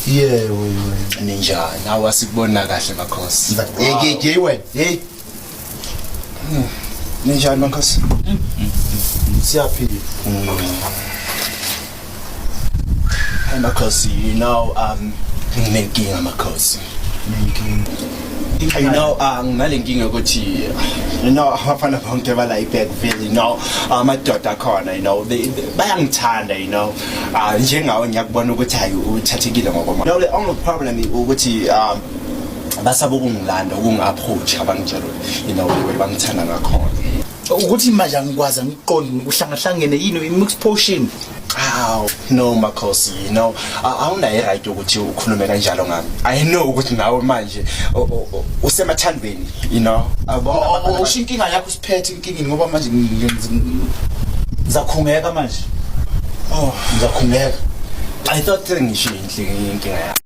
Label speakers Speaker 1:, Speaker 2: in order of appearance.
Speaker 1: Yebo.
Speaker 2: Ninjani? Nawe asikubona kahle makhosi.
Speaker 1: Hey wena. Hey.
Speaker 2: Ninjani makhosi?
Speaker 1: Siyaphila.
Speaker 2: Hey makhosi, nginenkinga makhosi. Ngingalenkinga ukuthi abafana bonke bala eBergville, amadoda akhona, bayangithanda, njengawe ngiyakubona ukuthi hayi uthathekile ngoba. The only problem ukuthi basaba ukungilanda, ukungi-approach abangitshela, bangithanda ngakhona.
Speaker 1: Ukuthi manje angikwazi ngiqonde ukuhlangahlangene yini i-mix potion.
Speaker 2: No makhosi, awunayo right ukuthi ukhulume kanjalo ngami. I know ukuthi nawe manje usemathandweni,
Speaker 1: Usho inkinga yakho usiphethe inkingini ngoba manje ngizakhungeka manje.
Speaker 2: Ngizakhungeka. I thought ngisho inkinga yakho.